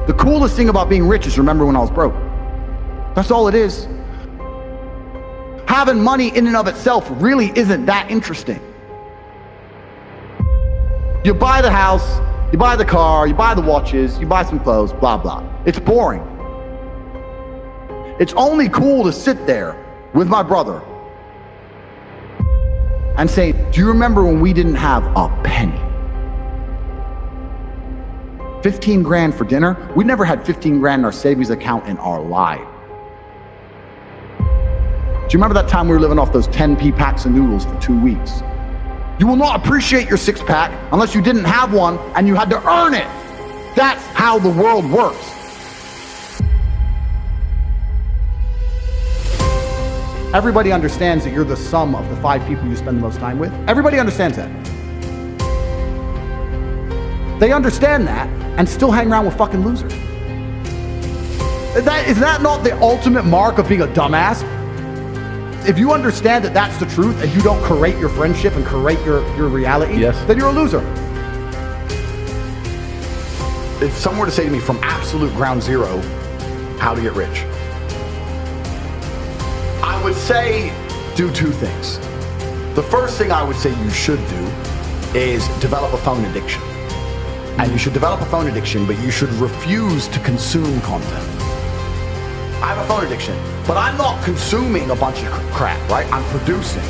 The coolest thing about being rich is remember when I was broke. That's all it is. Having money in and of itself really isn't that interesting. You buy the house, you buy the car, you buy the watches, you buy some clothes, blah, blah. It's boring. It's only cool to sit there with my brother and say, do you remember when we didn't have a penny? 15 grand for dinner? We never had 15 grand in our savings account in our life. Do you remember that time we were living off those 10p packs of noodles for 2 weeks? You will not appreciate your six pack unless you didn't have one and you had to earn it. That's how the world works. Everybody understands that you're the sum of the 5 people you spend the most time with. Everybody understands that. They understand that and still hang around with fucking losers. Is that not the ultimate mark of being a dumbass? If you understand that that's the truth and you don't create your friendship and create your reality, yes, then you're a loser. If someone were to say to me from absolute ground zero, how to get rich, I would say do 2 things. The first thing I would say you should do is develop a phone addiction. And you should develop a phone addiction, but you should refuse to consume content. I have a phone addiction, but I'm not consuming a bunch of crap, right? I'm producing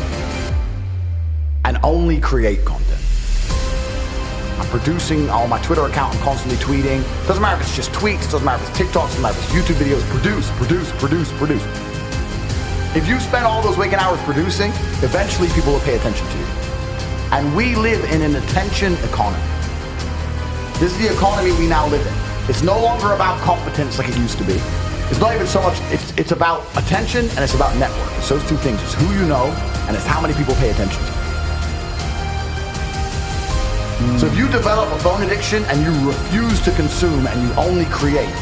and only create content. I'm producing on my Twitter account, I'm constantly tweeting. Doesn't matter if it's just tweets, doesn't matter if it's TikToks, doesn't matter if it's YouTube videos, produce. If you spend all those waking hours producing, eventually people will pay attention to you. And we live in an attention economy. This is the economy we now live in. It's no longer about competence like it used to be. It's not even so much, it's about attention and it's about network. It's those 2 things. It's who you know and it's how many people pay attention to you. So if you develop a phone addiction and you refuse to consume and you only create,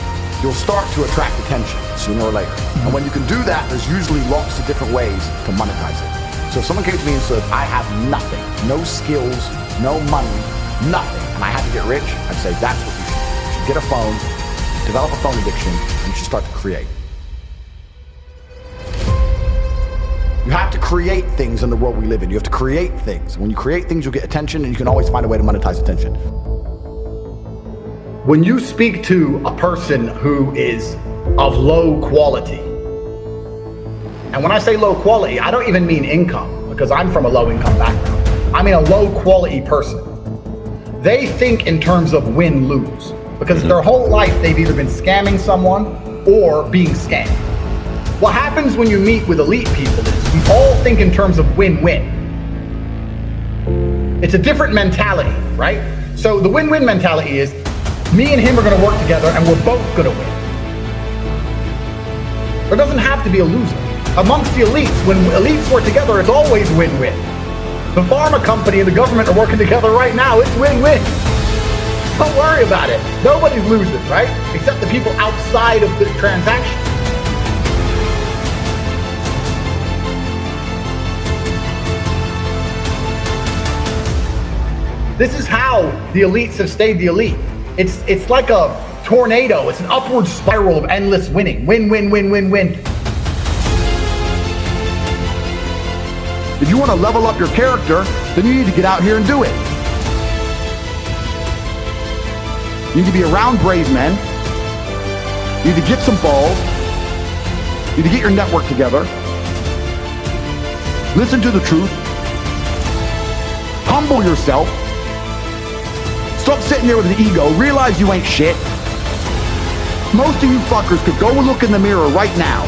you'll start to attract attention sooner or later. And when you can do that, there's usually lots of different ways to monetize it. So if someone came to me and said, I have nothing, no skills, no money, nothing, and I had to get rich, I'd say that's what you should do. You should get a phone, develop a phone addiction, and you should start to create. You have to create things in the world we live in. You have to create things. When you create things, you'll get attention, and you can always find a way to monetize attention. When you speak to a person who is of low quality, and when I say low quality, I don't even mean income, because I'm from a low income background. I mean a low quality person. They think in terms of win-lose, because their whole life they've either been scamming someone or being scammed. What happens when you meet with elite people is we all think in terms of win-win. It's a different mentality, right? So the win-win mentality is me and him are going to work together and we're both going to win. There doesn't have to be a loser. Amongst the elites, when elites work together, it's always win-win. The pharma company and the government are working together right now. It's win-win. Don't worry about it. Nobody's losing, right? Except the people outside of the transaction. This is how the elites have stayed the elite. It's like a tornado. It's an upward spiral of endless winning. Win, win, win, win, win. If you want to level up your character, then you need to get out here and do it. You need to be around brave men. You need to get some balls. You need to get your network together. Listen to the truth. Humble yourself. Stop sitting there with an ego. Realize you ain't shit. Most of you fuckers could go and look in the mirror right now.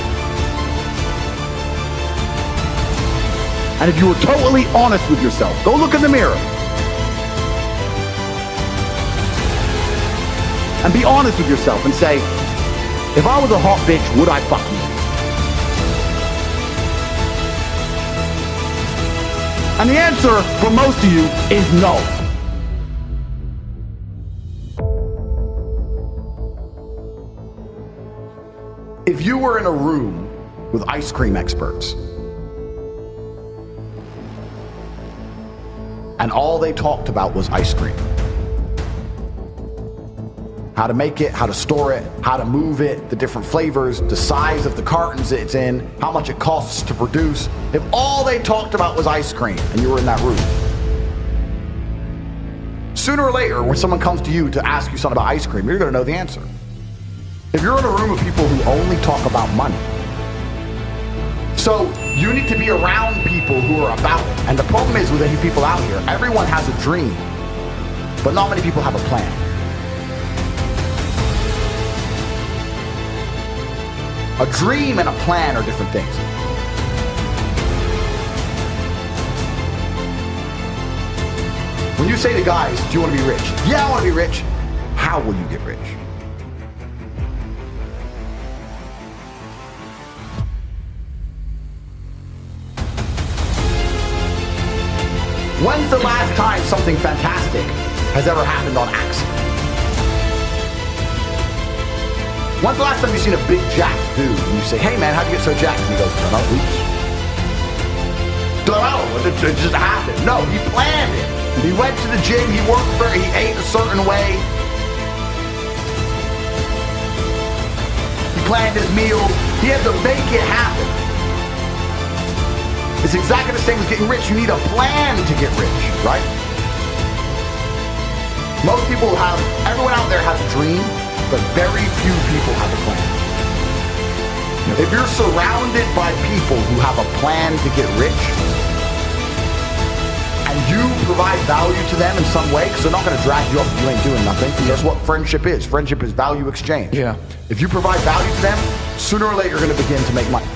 And if you were totally honest with yourself, go look in the mirror. And be honest with yourself and say, if I was a hot bitch, would I fuck me? And the answer for most of you is no. If you were in a room with ice cream experts and all they talked about was ice cream, how to make it, how to store it, how to move it, the different flavors, the size of the cartons it's in, how much it costs to produce. If all they talked about was ice cream and you were in that room, sooner or later, when someone comes to you to ask you something about ice cream, you're going to know the answer. If you're in a room of people who only talk about money, so you need to be around people who are about it. And the problem is with any people out here, everyone has a dream, but not many people have a plan. A dream and a plan are different things. When you say to guys, do you want to be rich? Yeah, I want to be rich. How will you get rich? When's the last time something fantastic has ever happened on accident? When's the last time you've seen a big jacked dude and you say, hey man, how'd you get so jacked? And he goes, I don't know, oops. Don't know, it just happened. No, he planned it. He went to the gym, he worked for it, he ate a certain way. He planned his meals, he had to make it happen. It's exactly the same as getting rich. You need a plan to get rich, right? Most people have, everyone out there has a dream, but very few people have a plan. If you're surrounded by people who have a plan to get rich, and you provide value to them in some way, because they're not going to drag you up if you ain't doing nothing. That's what friendship is. Friendship is value exchange. Yeah. If you provide value to them, sooner or later you're going to begin to make money.